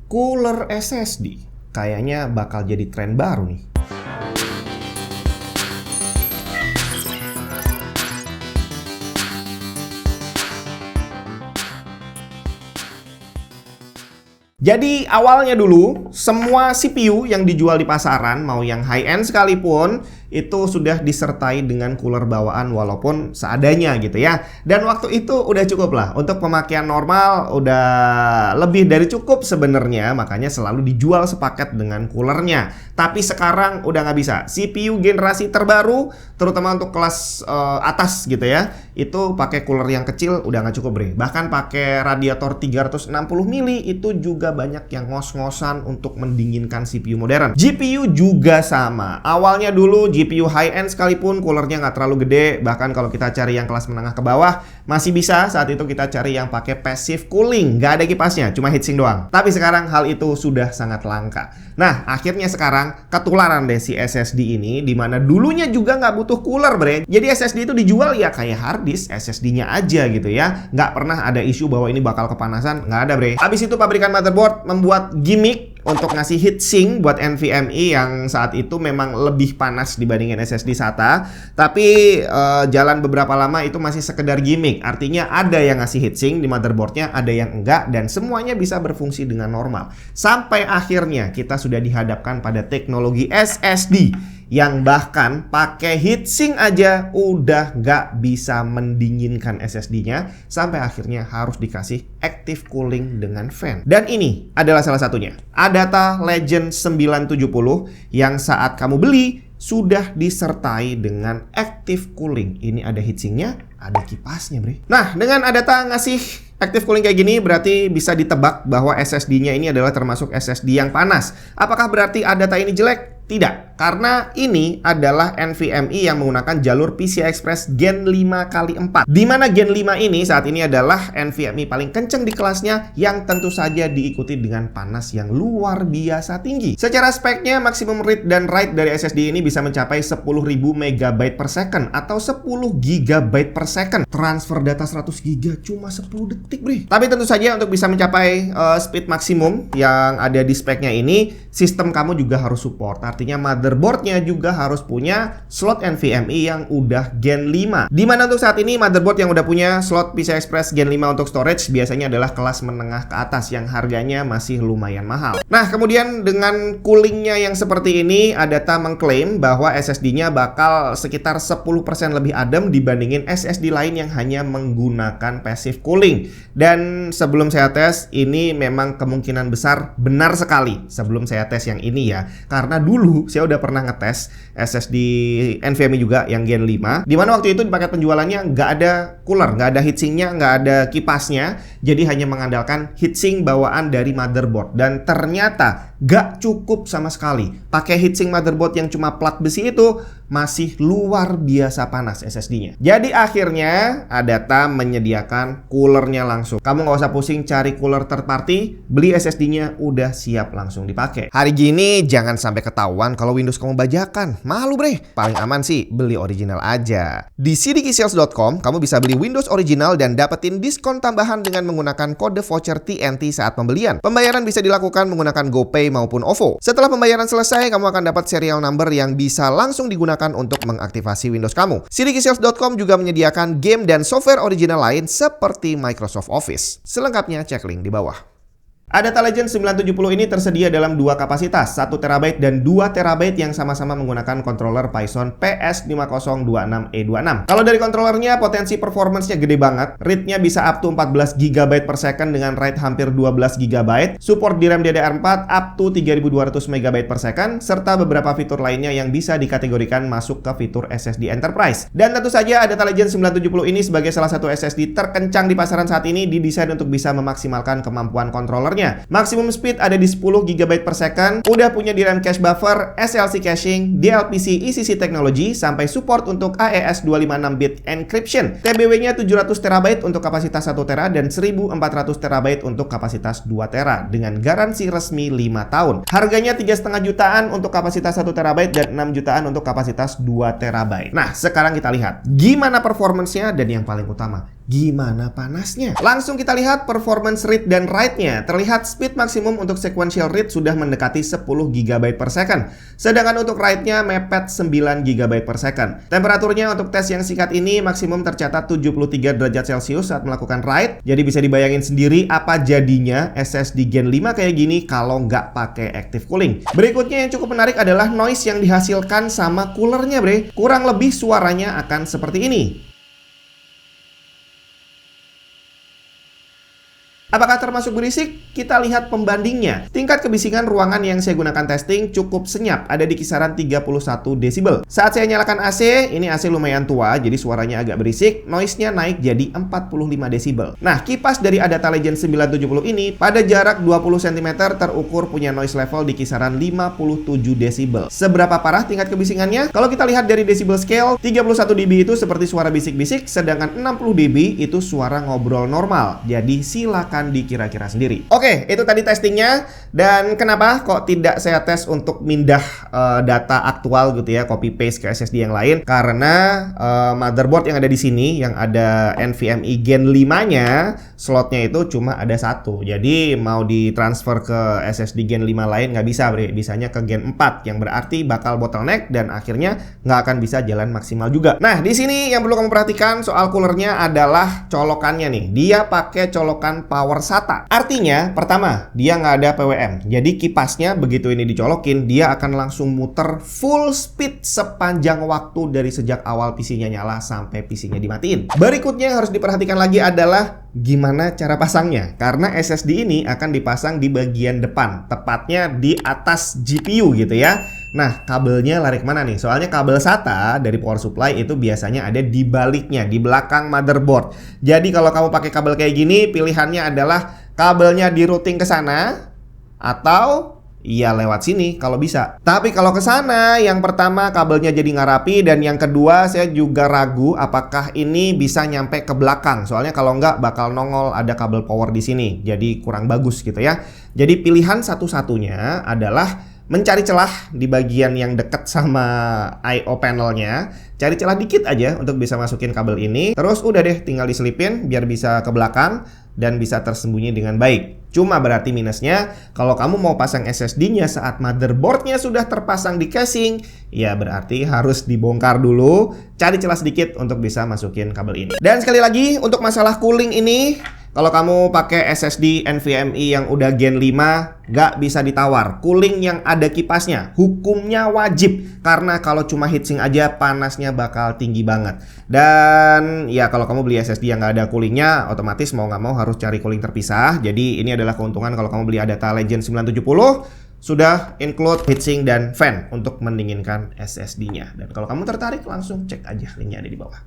Cooler SSD kayaknya bakal jadi tren baru nih. Jadi awalnya dulu semua CPU yang dijual di pasaran, mau yang high-end sekalipun, itu sudah disertai dengan cooler bawaan walaupun seadanya gitu ya. Dan waktu itu udah cukup lah untuk pemakaian normal, udah lebih dari cukup sebenarnya, makanya selalu dijual sepaket dengan coolernya. Tapi sekarang udah nggak bisa. CPU generasi terbaru, terutama untuk kelas atas gitu ya, itu pakai cooler yang kecil udah nggak cukup bre. Bahkan pakai radiator 360 mili itu juga banyak yang ngos-ngosan untuk mendinginkan CPU modern. GPU juga sama. Awalnya dulu GPU high-end sekalipun coolernya nggak terlalu gede. Bahkan kalau kita cari yang kelas menengah ke bawah, masih bisa saat itu kita cari yang pakai passive cooling. Nggak ada kipasnya, cuma heatsink doang. Tapi sekarang hal itu sudah sangat langka. Nah, akhirnya sekarang ketularan deh si SSD ini, dimana dulunya juga nggak butuh cooler bre. Jadi SSD itu dijual ya kayak hard disk SSD-nya aja gitu ya. Nggak pernah ada isu bahwa ini bakal kepanasan, nggak ada bre. Habis itu pabrikan motherboard membuat gimmick untuk ngasih heatsink buat NVMe yang saat itu memang lebih panas dibandingin SSD SATA. Tapi jalan beberapa lama itu masih sekedar gimmick. Artinya ada yang ngasih heatsink di motherboardnya, ada yang enggak, dan semuanya bisa berfungsi dengan normal. Sampai akhirnya kita sudah dihadapkan pada teknologi SSD yang bahkan pakai heatsink aja udah nggak bisa mendinginkan SSD-nya, sampai akhirnya harus dikasih active cooling dengan fan. Dan ini adalah salah satunya, Adata Legend 970 yang saat kamu beli sudah disertai dengan active cooling. Ini ada heatsinknya, ada kipasnya bre. Nah, dengan Adata ngasih active cooling kayak gini, berarti bisa ditebak bahwa SSD-nya ini adalah termasuk SSD yang panas. Apakah berarti Adata ini jelek? Tidak, karena ini adalah NVMe yang menggunakan jalur PCI Express Gen 5x4. Di mana Gen 5 ini saat ini adalah NVMe paling kenceng di kelasnya, yang tentu saja diikuti dengan panas yang luar biasa tinggi. Secara speknya, maksimum read dan write dari SSD ini bisa mencapai 10.000 MB per second atau 10 GB per second. Transfer data 100 GB cuma 10 detik, bre. Tapi tentu saja untuk bisa mencapai speed maksimum yang ada di speknya ini, sistem kamu juga harus support. Artinya motherboardnya juga harus punya slot NVMe yang udah Gen 5. Dimana untuk saat ini motherboard yang udah punya slot PCI Express Gen 5 untuk storage biasanya adalah kelas menengah ke atas yang harganya masih lumayan mahal. Nah, kemudian dengan coolingnya yang seperti ini, Adata mengklaim bahwa SSD-nya bakal sekitar 10% lebih adem dibandingin SSD lain yang hanya menggunakan passive cooling. Dan sebelum saya tes, ini memang kemungkinan besar benar sekali sebelum saya tes yang ini ya. Karena dulu saya udah pernah ngetes SSD NVMe juga yang Gen 5, dimana waktu itu di paket penjualannya nggak ada cooler, nggak ada heatsinknya, nggak ada kipasnya, jadi hanya mengandalkan heatsink bawaan dari motherboard. Dan ternyata nggak cukup sama sekali. Pakai heatsink motherboard yang cuma plat besi itu masih luar biasa panas SSD-nya. Jadi akhirnya Adata menyediakan coolernya langsung. Kamu nggak usah pusing cari cooler third party, beli SSD-nya udah siap langsung dipakai. Hari gini jangan sampai ketahuan kalau Windows kamu bajakan. Malu bre. Paling aman sih beli original aja. Di cdksales.com kamu bisa beli Windows original dan dapetin diskon tambahan dengan menggunakan kode voucher TNT saat pembelian. Pembayaran bisa dilakukan menggunakan GoPay maupun OVO. Setelah pembayaran selesai, kamu akan dapat serial number yang bisa langsung digunakan untuk mengaktifasi Windows kamu. cdksales.com juga menyediakan game dan software original lain seperti Microsoft Office. Selengkapnya cek link di bawah. Adata Legend 970 ini tersedia dalam dua kapasitas, 1 TB dan 2 TB yang sama-sama menggunakan controller Phison PS5026E26. Kalau dari controllernya, potensi performance-nya gede banget. Read-nya bisa up to 14 GB per second dengan write hampir 12 GB. Support DRAM DDR4 up to 3200 MB per second, serta beberapa fitur lainnya yang bisa dikategorikan masuk ke fitur SSD Enterprise. Dan tentu saja Adata Legend 970 ini sebagai salah satu SSD terkencang di pasaran saat ini didesain untuk bisa memaksimalkan kemampuan controller. Maximum speed ada di 10 GB per second, udah punya DRAM cache buffer, SLC caching, DLPC ECC technology, sampai support untuk AES 256-bit encryption. TBW-nya 700 TB untuk kapasitas 1 TB dan 1400 TB untuk kapasitas 2 TB dengan garansi resmi 5 tahun. Harganya 3,5 jutaan untuk kapasitas 1 TB dan 6 jutaan untuk kapasitas 2 TB. Nah, sekarang kita lihat gimana performance-nya dan yang paling utama, Gimana panasnya? Langsung kita lihat performance read dan write-nya. Terlihat speed maksimum untuk sequential read sudah mendekati 10 GB per second. Sedangkan untuk write-nya mepet 9 GB per second. Temperaturnya untuk tes yang singkat ini maksimum tercatat 73 derajat Celcius saat melakukan write. Jadi bisa dibayangin sendiri apa jadinya SSD Gen 5 kayak gini kalau nggak pakai active cooling. Berikutnya yang cukup menarik adalah noise yang dihasilkan sama coolernya, bre. Kurang lebih suaranya akan seperti ini. Apakah termasuk berisik? Kita lihat pembandingnya. Tingkat kebisingan ruangan yang saya gunakan testing cukup senyap, ada di kisaran 31 desibel. Saat saya nyalakan AC, ini AC lumayan tua, jadi suaranya agak berisik, noise-nya naik jadi 45 desibel. Nah, kipas dari Adata Legend 970 ini pada jarak 20 cm terukur punya noise level di kisaran 57 desibel. Seberapa parah tingkat kebisingannya? Kalau kita lihat dari decibel scale, 31 dB itu seperti suara bisik-bisik, sedangkan 60 dB itu suara ngobrol normal. Jadi silakan dikira-kira sendiri. Oke, itu tadi testingnya. Dan kenapa kok tidak saya tes untuk mindah data aktual gitu ya, copy paste ke SSD yang lain? Karena motherboard yang ada di sini, yang ada NVMe Gen 5-nya, slotnya itu cuma ada satu. Jadi mau ditransfer ke SSD Gen 5 lain nggak bisa, bre. Bisanya ke Gen 4, yang berarti bakal bottleneck dan akhirnya nggak akan bisa jalan maksimal juga. Nah, di sini yang perlu kamu perhatikan soal coolernya adalah colokannya nih. Dia pakai colokan power SATA. Artinya, pertama, dia nggak ada PWM. Jadi kipasnya begitu ini dicolokin, dia akan langsung muter full speed sepanjang waktu dari sejak awal PC-nya nyala sampai PC-nya dimatiin. Berikutnya yang harus diperhatikan lagi adalah gimana cara pasangnya. Karena SSD ini akan dipasang di bagian depan, tepatnya di atas GPU gitu ya. Nah, kabelnya lari kemana nih? Soalnya kabel SATA dari power supply itu biasanya ada di baliknya, di belakang motherboard. Jadi kalau kamu pakai kabel kayak gini, pilihannya adalah kabelnya di routing ke sana atau ya lewat sini kalau bisa. Tapi kalau ke sana, yang pertama kabelnya jadi nggak rapi, dan yang kedua saya juga ragu apakah ini bisa nyampe ke belakang. Soalnya kalau nggak bakal nongol ada kabel power di sini. Jadi kurang bagus gitu ya. Jadi pilihan satu-satunya adalah mencari celah di bagian yang dekat sama I/O panelnya. Cari celah dikit aja untuk bisa masukin kabel ini. Terus udah deh, tinggal diselipin biar bisa ke belakang dan bisa tersembunyi dengan baik. Cuma berarti minusnya, kalau kamu mau pasang SSD-nya saat motherboard-nya sudah terpasang di casing, ya berarti harus dibongkar dulu, cari celah sedikit untuk bisa masukin kabel ini. Dan sekali lagi, untuk masalah cooling ini, kalau kamu pakai SSD NVMe yang udah Gen 5, nggak bisa ditawar. Cooling yang ada kipasnya, hukumnya wajib. Karena kalau cuma heatsink aja, panasnya bakal tinggi banget. Dan ya kalau kamu beli SSD yang nggak ada coolingnya, otomatis mau nggak mau harus cari cooling terpisah. Jadi ini adalah keuntungan kalau kamu beli Adata Legend 970. Sudah include heatsink dan fan untuk mendinginkan SSD-nya. Dan kalau kamu tertarik, langsung cek aja linknya ada di bawah.